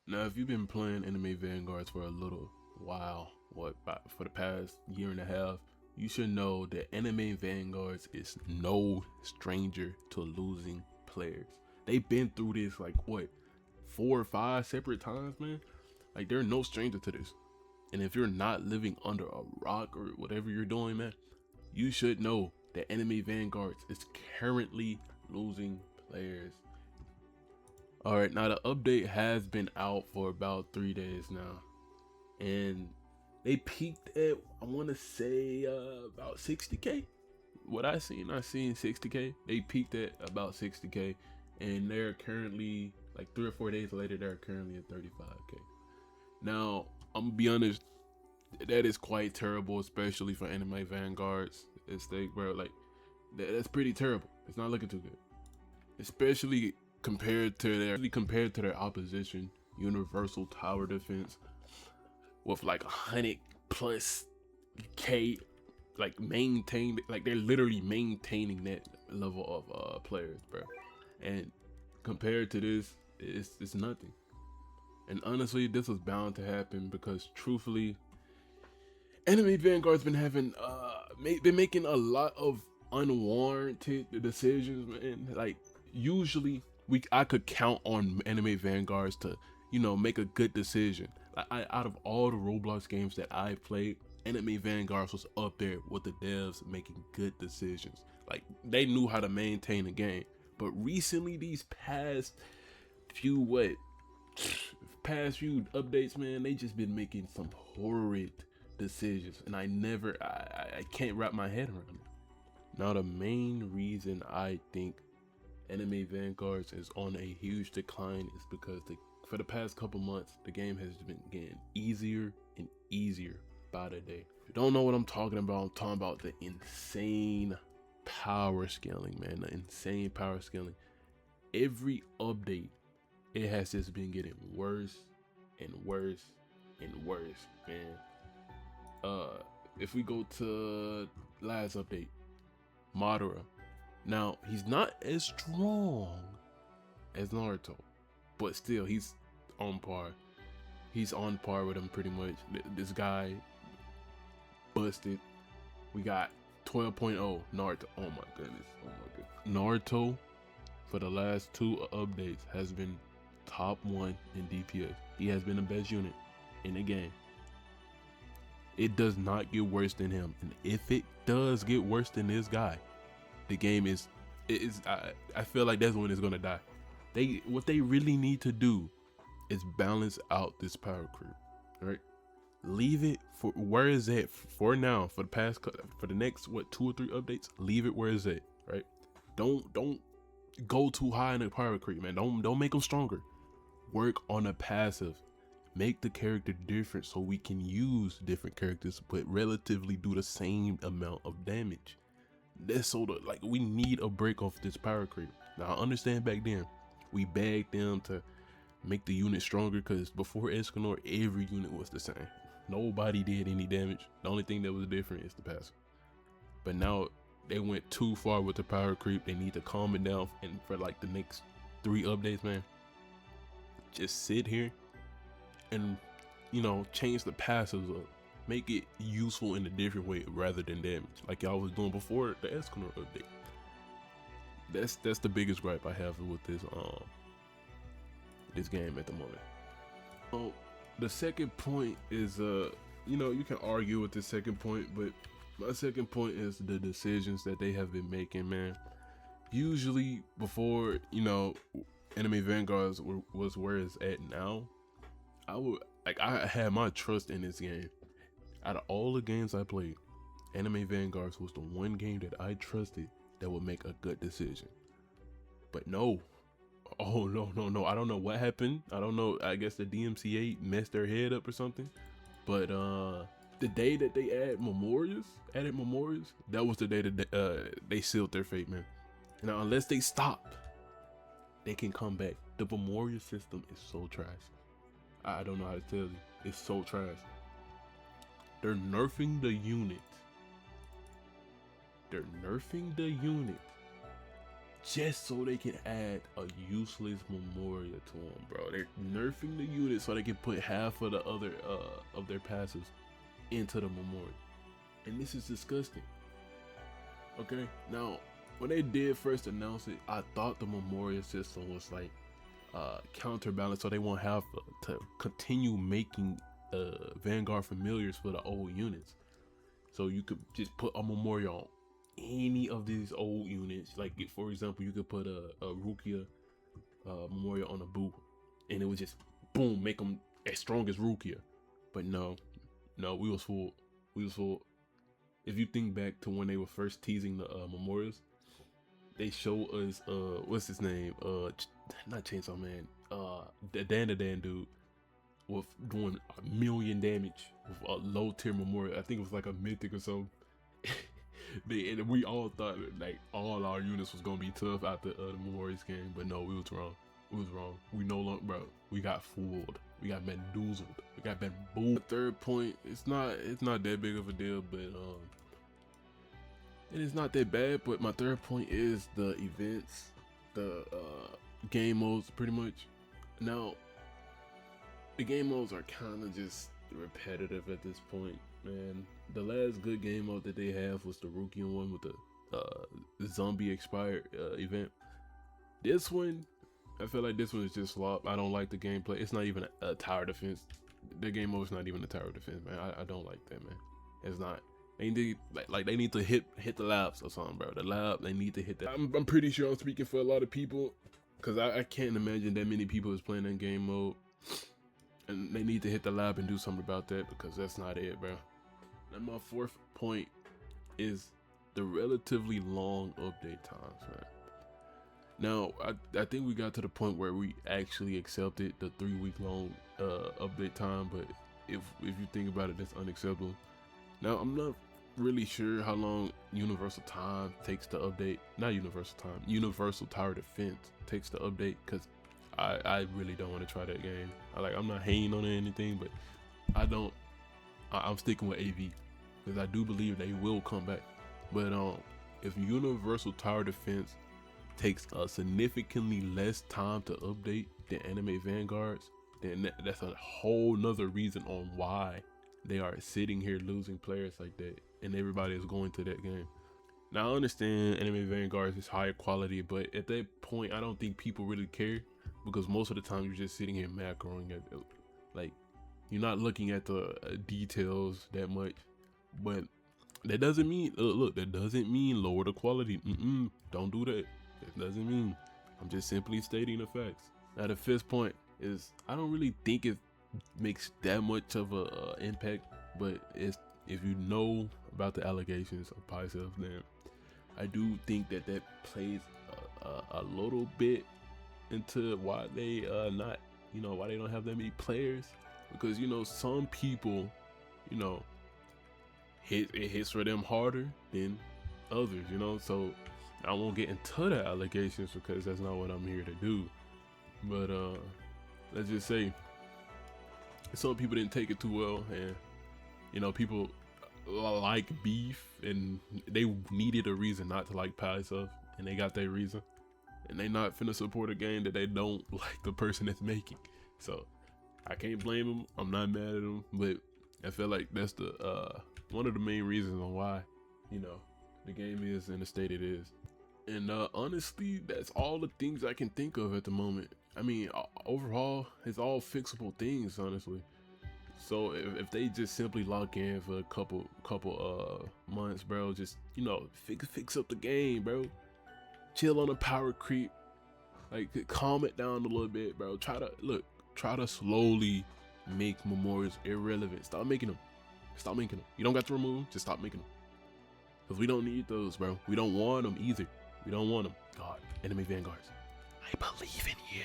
Now, if you've been playing Anime Vanguards for a little while, for the past year and a half, you should know that Anime Vanguards is no stranger to losing players. They've been through this like what, 4 or 5 separate times, man. Like they're no stranger to this. And if you're not living under a rock or whatever you're doing, man, you should know that Anime Vanguards is currently losing players. All right, now the update has been out for about 3 days now, and they peaked at, I want to say about 60k. What I seen 60k. They peaked at about 60k, and they're currently like 3 or 4 days later. They're currently at 35k. Now I'm gonna be honest, that is quite terrible, especially for Anime Vanguards. It's like, bro, like that's pretty terrible. It's not looking too good, especially compared to their opposition, Universal Tower Defense, with like 100+ k, like maintained, like they're literally maintaining that level of players, bro. And compared to this, it's nothing. And honestly, this was bound to happen because truthfully, Enemy Vanguard's been having been making a lot of unwarranted decisions, man. Like usually I could count on Anime Vanguards to, make a good decision. Out of all the Roblox games that I played, Anime Vanguards was up there with the devs making good decisions. Like they knew how to maintain the game. But recently, these past few updates, man, they just been making some horrid decisions, and I can't wrap my head around it. Now, the main reason I think Anime Vanguards is on a huge decline is because for the past couple months, the game has been getting easier and easier by the day. If you don't know what I'm talking about, I'm talking about the insane power scaling, man. The insane power scaling. Every update, it has just been getting worse and worse and worse, man. If we go to last update, Madara. Now, he's not as strong as Naruto, but still, he's on par. He's on par with him pretty much. This guy busted. We got 12.0 Naruto. Oh my goodness. Oh my goodness. Naruto, for the last 2 updates, has been top 1 in DPS. He has been the best unit in the game. It does not get worse than him, and if it does get worse than this guy, the game I feel like that's when it's gonna die. What they really need to do is balance out this power creep. All right, leave it for where is it for now. For the next 2 or 3 updates, leave it where is it. Right, don't go too high in the power creep, man. Don't make them stronger. Work on a passive. Make the character different so we can use different characters but relatively do the same amount of damage. That's like we need a break off this power creep. Now I understand back then we begged them to make the unit stronger because before Escanor every unit was the same. Nobody did any damage. The only thing that was different is the passive. But now they went too far with the power creep. They need to calm it down, and for like the next 3 updates, man, just sit here and change the passives up, make it useful in a different way rather than damage like y'all was doing before the Escanor update. That's the biggest gripe I have with this game at the moment. So the second point is you can argue with the second point, but my second point is the decisions that they have been making, man. Usually before Enemy Vanguards was where it's at now, I had my trust in this game. Out of all the games I played, Anime Vanguards was the one game that I trusted that would make a good decision. But no. Oh no. I don't know what happened. I don't know. I guess the DMCA messed their head up or something. But the day that they added Memorials, that was the day that they sealed their fate, man. Now unless they stop, they can come back. The Memorial system is so trash. I don't know how to tell you. It's so trash. They're nerfing the unit. just so they can add a useless memorial to them, bro. They're nerfing the unit so they can put half of the other of their passives into the memorial, and this is disgusting. Okay, now when they did first announce it, I thought the memorial system was like counterbalance, so they won't have to continue making Vanguard familiars for the old units. So you could just put a memorial on any of these old units. Like, for example, you could put a Rukia memorial on a Boo, and it would just boom make them as strong as Rukia. But no, we was fooled. If you think back to when they were first teasing the memorials, they show us what's his name, not Chainsaw Man, the Dan dude with doing 1 million damage with a low tier memorial. I think it was like a mythic or so. And we all thought like all our units was gonna be tough after the memorials game, but no, we was wrong. We no longer, bro. We got fooled. We got bamboozled. We got bamboozled. The third point, it's not that big of a deal, but it is not that bad. But my third point is the events, the game modes, pretty much. Now, the game modes are kind of just repetitive at this point, man. The last good game mode that they have was the Rukian one with the zombie expired event. This one, I feel like this one is just slop. I don't like the gameplay. It's not even a tower defense. The game mode is not even a tower defense, man. I don't like that, man. It's not. They need they need to hit the labs or something, bro. The lab, they need to hit that. I'm pretty sure I'm speaking for a lot of people, because I can't imagine that many people is playing that game mode. And they need to hit the lab and do something about that, because that's not it, bro. And my fourth point is the relatively long update times, man. Now, I think we got to the point where we actually accepted the 3-week long update time, but if you think about it, that's unacceptable. Now, I'm not really sure how long Universal Time takes to update. Not Universal Time, Universal Tower Defense takes to update, because I really don't want to try that game. I'm not hating on it or anything, but I'm sticking with AV, because I do believe they will come back. But if Universal Tower Defense takes a significantly less time to update than Anime Vanguards, then that's a whole nother reason on why they are sitting here losing players like that, and everybody is going to that game. Now, I understand Anime Vanguards is higher quality, but at that point, I don't think people really care, because most of the time you're just sitting here macroing at, like, you're not looking at the details that much. But that doesn't mean, look, that doesn't mean lower the quality. Don't do that. That doesn't mean. I'm just simply stating the facts. Now, the fifth point is, I don't really think it makes that much of a impact, but it's, if you know about the allegations of Pyself, then I do think that plays a little bit into why they why they don't have that many players, because some people it hits for them harder than others, so I won't get into the allegations, because that's not what I'm here to do. But let's just say some people didn't take it too well, and people like beef, and they needed a reason not to like Pyself, and they got their reason, and they not finna support a game that they don't like the person that's making. So I can't blame them. I'm not mad at them, but I feel like that's the one of the main reasons on why the game is in the state it is. And honestly, that's all the things I can think of at the moment. I mean, overall, it's all fixable things, honestly. So if they just simply lock in for a couple months, bro, just fix up the game, bro. Chill on the power creep, like calm it down a little bit, bro. Try to slowly make memorials irrelevant. Stop making them. You don't got to remove them, just stop making them, because we don't need those, bro. We don't want them either. We don't want them. God, Enemy Vanguards, I believe in you.